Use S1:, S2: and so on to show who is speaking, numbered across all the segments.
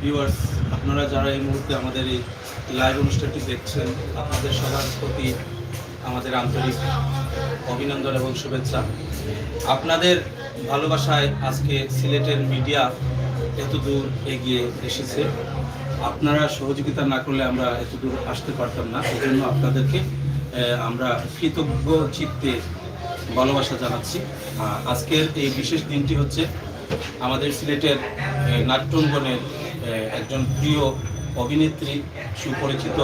S1: Viewers, আপনারা যারা এই মুহূর্তে আমাদের এই লাইভ অনুষ্ঠানটি দেখছেন, আপনাদের সবার প্রতি আমাদের আন্তরিক অভিনন্দন এবং শুভেচ্ছা। আপনাদের ভালোবাসায় আজকে সিলেটের মিডিয়া এতদূর এগিয়ে এসেছে। আপনারা সহযোগিতা না করলে আমরা এতদূর আসতে পারতাম না। এই জন্য আপনাদেরকে আমরা কৃতজ্ঞ চিত্তে ভালোবাসা জানাচ্ছি। আজকের এই বিশেষ দিনটি হচ্ছে আমাদের সিলেটের নাট্যাঙ্গনের একজন প্রিয় অভিনেত্রী, সুপরিচিত,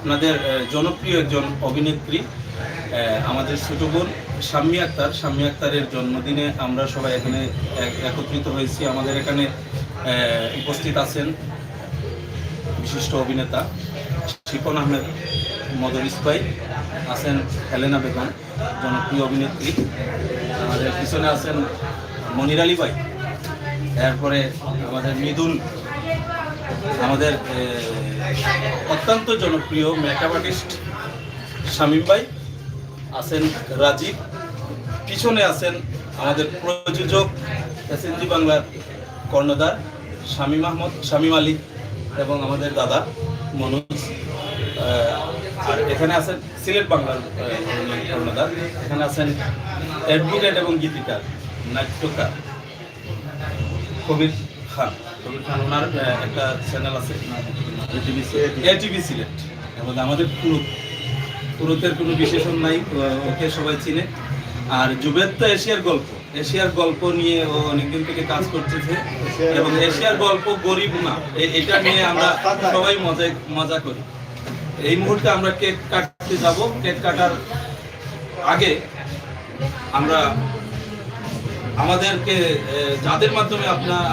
S1: আপনাদের জনপ্রিয় একজন অভিনেত্রী, আমাদের ছোট বোন শাম্মী আক্তার। শাম্মী আক্তারের জন্মদিনে আমরা সবাই এখানে একত্রিত হয়েছি। আমাদের এখানে উপস্থিত আছেন বিশিষ্ট অভিনেতা শিপন আহমেদ মদরিস ভাই, আছেন হেলেনা বেগম জনপ্রিয় অভিনেত্রী, আমাদের পিছনে আছেন মনির আলী ভাই, এরপরে আমাদের মৃদুল, আমাদের অত্যন্ত জনপ্রিয় মেকআপ আর্টিস্ট শামীম ভাই, আছেন রাজীব, পিছনে আছেন আমাদের প্রযোজক এসএনজি বাংলার কর্ণধার শামীম আলী এবং আমাদের দাদা মনোজ, আর এখানে আছেন সিলেট বাংলার কর্ণধার, এখানে আছেন অ্যাডভোকেট এবং গীতিকার নাট্যকার কবির খান। ওনার একটা চ্যানেল আছে এটিভি সিলেট, এবং আমাদের পুরুতের কোনো বিশেষণ নাই, ওকে সবাই চিনে। আর জুবেদ তো এশিয়ার গল্প নিয়ে ও অনেকদিন থেকে কাজ করতেছে, এবং এশিয়ার গল্প গরিব না, এটা নিয়ে আমরা সবাই মজা করি। এই মুহূর্তে আমরা কেক কাটতে যাব। কেক কাটার আগে আমরা আমাদেরকে যাদের মাধ্যমে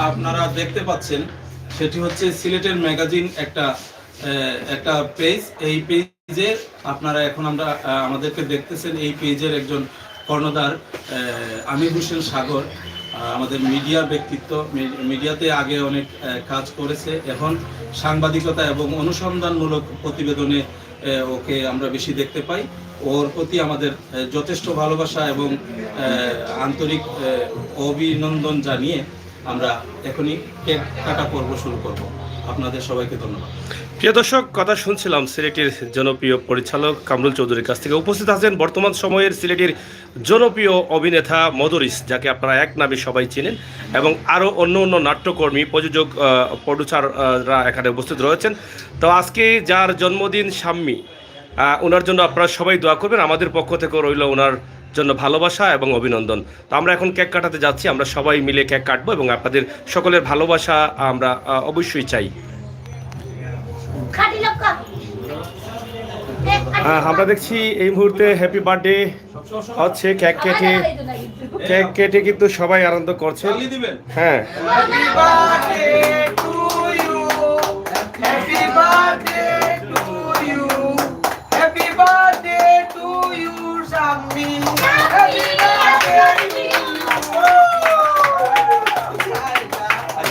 S1: আপনারা দেখতে পাচ্ছেন, সেটি হচ্ছে সিলেটের ম্যাগাজিন একটা পেজ। এই পেজে আপনারা এখন আমাদেরকে দেখতেছেন। এই পেজের একজন কর্ণধার আমির হোসেন সাগর, আমাদের মিডিয়ার ব্যক্তিত্ব, মিডিয়াতে আগে অনেক কাজ করেছে, এখন সাংবাদিকতা এবং অনুসন্ধানমূলক প্রতিবেদনে ওকে আমরা বেশি দেখতে পাই। ওর প্রতি আমাদের যথেষ্ট ভালোবাসা এবং আন্তরিক অভিনন্দন জানিয়ে আমরা এখনই কেক কাটা পর্ব শুরু করব। আপনাদের সবাইকে ধন্যবাদ।
S2: প্রিয় দর্শক, কথা শুনছিলাম সিলেটের জনপ্রিয় পরিচালক কামরুল চৌধুরীর কাছ থেকে। উপস্থিত আছেন বর্তমান সময়ের সিলেটের জনপ্রিয় অভিনেতা মদরিস, যাকে আপনারা এক নামে সবাই চেনেন, এবং আরও অন্য নাট্যকর্মী, প্রযোজক, প্রডিউসাররা এখানে উপস্থিত রয়েছেন। তো আজকে যার জন্মদিন শাম্মী, ওনার জন্য আপনারা সবাই দোয়া করবেন। আমাদের পক্ষ থেকে রইল ওনার জন্য ভালোবাসা এবং অভিনন্দন। তো আমরা এখন কেক কাটাতে যাচ্ছি, আমরা সবাই মিলে কেক কাটবো এবং আপনাদের সকলের ভালোবাসা আমরা অবশ্যই চাই। আমরা দেখছি এই মুহূর্তে হ্যাপি বার্থডে হচ্ছে, কেক কেটে কিন্তু সবাই আনন্দ করছে। হ্যাঁ,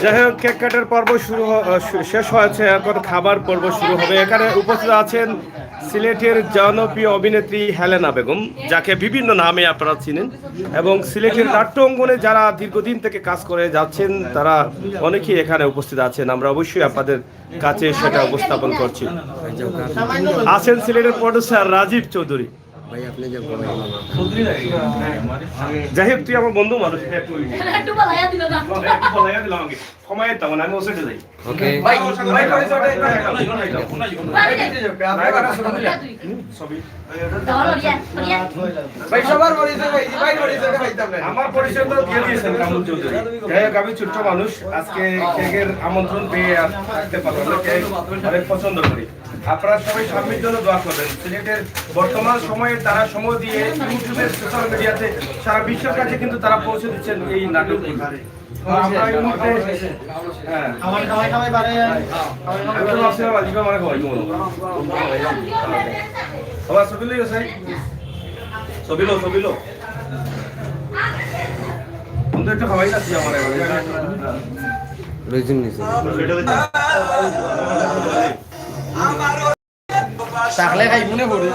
S2: যাই হোক, কেক কাটার পর্ব শেষ হয়েছে, এখন খাবার পর্ব শুরু হবে। এখানে উপস্থিত আছেন সিলেটের জনপ্রিয় অভিনেত্রী হেলেনা বেগম, যাকে বিভিন্ন নামে আপনারা চিনেন, এবং সিলেটের নাট্য অঙ্গনে যারা দীর্ঘদিন থেকে কাজ করে যাচ্ছেন তারা অনেকেই এখানে উপস্থিত আছেন। আমরা অবশ্যই আপনাদের কাছে সেটা উপস্থাপন করছি। আছেন সিলেটের প্রডিউসার রাজীব চৌধুরী। যাই হোক, তুই আমার বন্ধু মানুষ, আমি ওসেটে যাই। আমার পরিচয় তো দিয়ে দিয়েছেন কামরুল চৌধুরী। যাই হোক, আমি ছোট্ট মানুষ, আজকে কেকের আমন্ত্রণ পেয়ে আর থাকতে পারলাম না। কেক অনেক পছন্দ করি। আপনারা সবাই শাম্মীর জন্য দোয়া করবেন। সিলেটের বর্তমান সময়ে তারা সময় দিয়ে ইউটিউবে, সোশ্যাল মিডিয়াতে সারা বিশ্বের কাছে কিন্তু তারা পৌঁছে দিচ্ছেন এই নাটক। আমরা এই মুহূর্তে একটু খাওয়াই যাচ্ছি আমার
S3: তাহলে খাই মনে পড়ে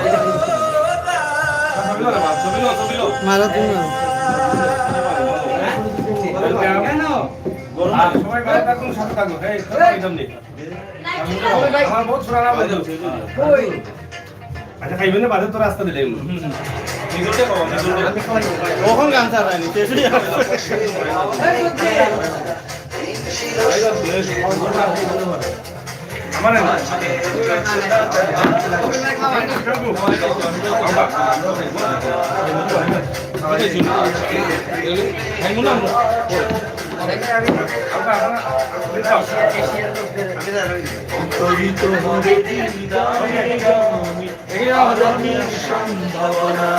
S3: মারা তুমি
S2: আর সবাই ভালো থাকুন, সাথে থাকুন। এই একদম নেই। আমার বহুত পুরানা বন্ধু। আচ্ছা খাইবেন না বাজার তো রাস্তা দিলে
S1: কখন গান চালায়নি
S3: সম্ভাবনা